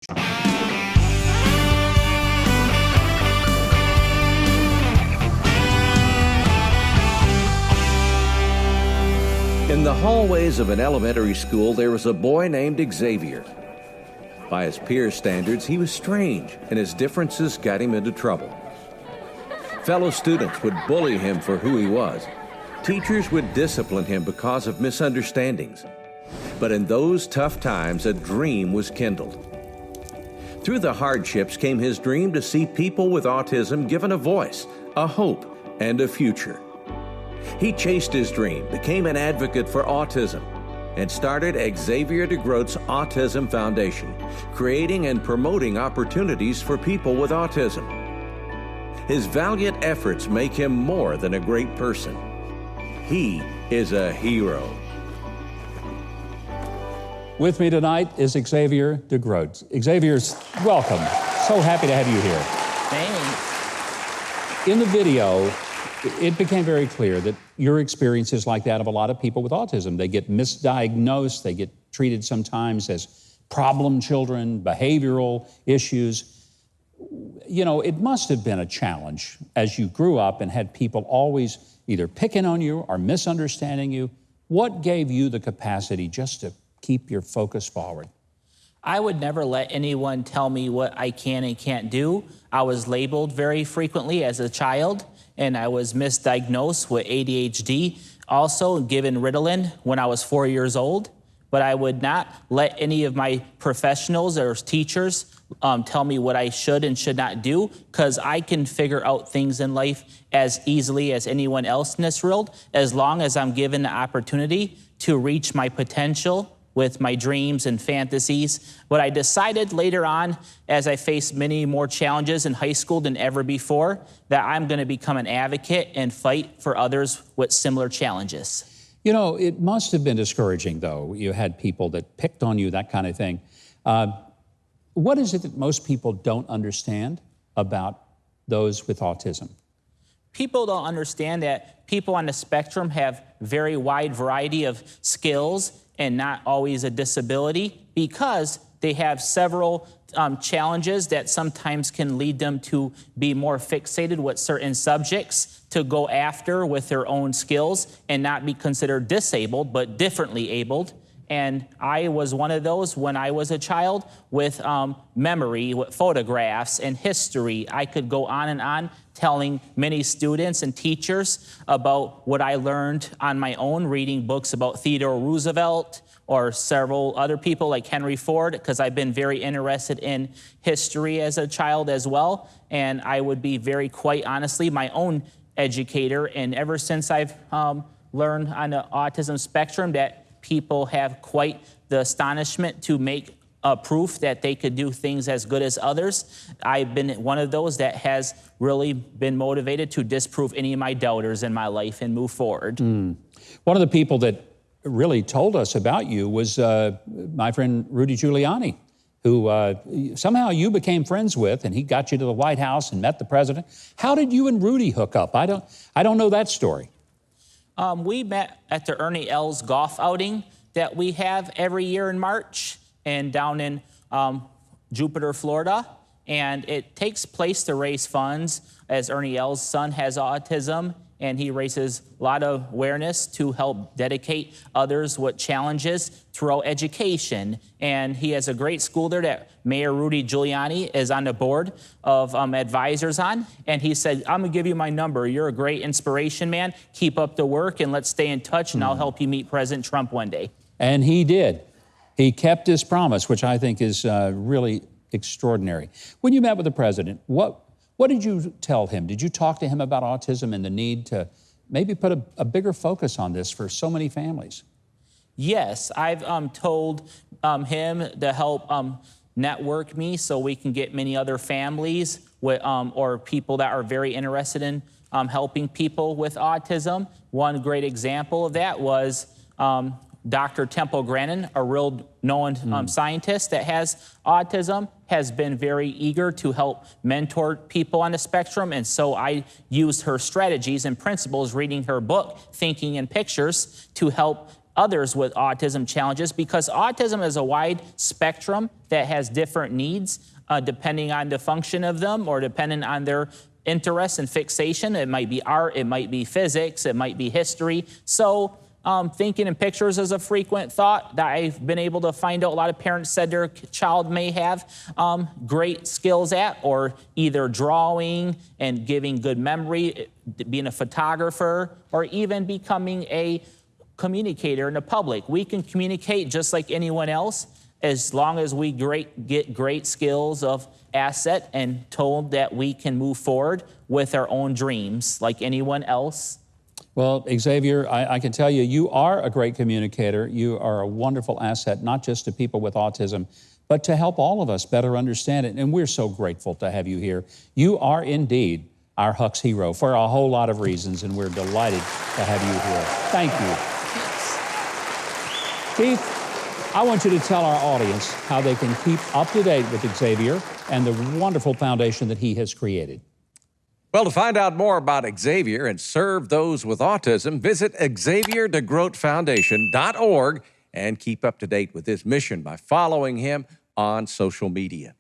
In the hallways of an elementary school, there was a boy named Xavier. By his peers' standards, he was strange, and his differences got him into trouble. Fellow students would bully him for who he was. Teachers would discipline him because of misunderstandings. But in those tough times, a dream was kindled. Through the hardships came his dream to see people with autism given a voice, a hope, and a future. He chased his dream, became an advocate for autism, and started Xavier DeGroat's Autism Foundation, creating and promoting opportunities for people with autism. His valiant efforts make him more than a great person. He is a hero. With me tonight is Xavier DeGroat. Xavier's welcome. So happy to have you here. Thanks. In the video, it became very clear that your experience is like that of a lot of people with autism. They get misdiagnosed, they get treated sometimes as problem children, behavioral issues. You know, it must have been a challenge as you grew up and had people always either picking on you or misunderstanding you. What gave you the capacity just to keep your focus forward? I would never let anyone tell me what I can and can't do. I was labeled very frequently as a child, and I was misdiagnosed with ADHD, also given Ritalin when I was 4 years old. But I would not let any of my professionals or teachers tell me what I should and should not do, because I can figure out things in life as easily as anyone else in this world, as long as I'm given the opportunity to reach my potential with my dreams and fantasies. But I decided later on, as I faced many more challenges in high school than ever before, that I'm going to become an advocate and fight for others with similar challenges. You know, it must have been discouraging, though. You had people that picked on you, that kind of thing. What is it that most people don't understand about those with autism? People don't understand that people on the spectrum have very wide variety of skills and not always a disability, because they have several challenges that sometimes can lead them to be more fixated with certain subjects to go after with their own skills and not be considered disabled, but differently abled. And I was one of those when I was a child with memory, with photographs and history. I could go on and on telling many students and teachers about what I learned on my own, reading books about Theodore Roosevelt or several other people like Henry Ford, because I've been very interested in history as a child as well. And I would be very, quite honestly, my own educator. And ever since I've learned on the autism spectrum that people have quite the astonishment to make a proof that they could do things as good as others, I've been one of those that has really been motivated to disprove any of my doubters in my life and move forward. One of the people that really told us about you was my friend Rudy Giuliani, who somehow you became friends with, and he got you to the White House and met the president. How did you and Rudy hook up? I don't know that story. We met at the Ernie Els golf outing that we have every year in March, and down in Jupiter, Florida. And it takes place to raise funds, as Ernie Els' son has autism, and he raises a lot of awareness to help dedicate others with challenges throughout education. And he has a great school there that Mayor Rudy Giuliani is on the board of advisors on. And he said, I'm gonna give you my number. You're a great inspiration, man. Keep up the work and let's stay in touch, and I'll help you meet President Trump one day. And he did. He kept his promise, which I think is really extraordinary. When you met with the president, what did you tell him? Did you talk to him about autism and the need to maybe put a bigger focus on this for so many families? Yes, I've told him to help network me so we can get many other families with, or people that are very interested in helping people with autism. One great example of that was Dr. Temple Grandin, a real known scientist that has autism, has been very eager to help mentor people on the spectrum. And so I used her strategies and principles, reading her book, Thinking in Pictures, to help others with autism challenges, because autism is a wide spectrum that has different needs depending on the function of them or depending on their interest and fixation. It might be art, it might be physics, it might be history. So thinking in pictures is a frequent thought that I've been able to find out a lot of parents said their child may have great skills at, or either drawing and giving good memory, being a photographer, or even becoming a communicator in the public. We can communicate just like anyone else as long as we get great skills of asset and told that we can move forward with our own dreams like anyone else. Well, Xavier, I can tell you, you are a great communicator. You are a wonderful asset, not just to people with autism, but to help all of us better understand it. And we're so grateful to have you here. You are indeed our Huck's hero for a whole lot of reasons, and we're delighted to have you here. Thank you. Keith, I want you to tell our audience how they can keep up to date with Xavier and the wonderful foundation that he has created. Well, to find out more about Xavier and serve those with autism, visit XavierDeGroatFoundation.org and keep up to date with his mission by following him on social media.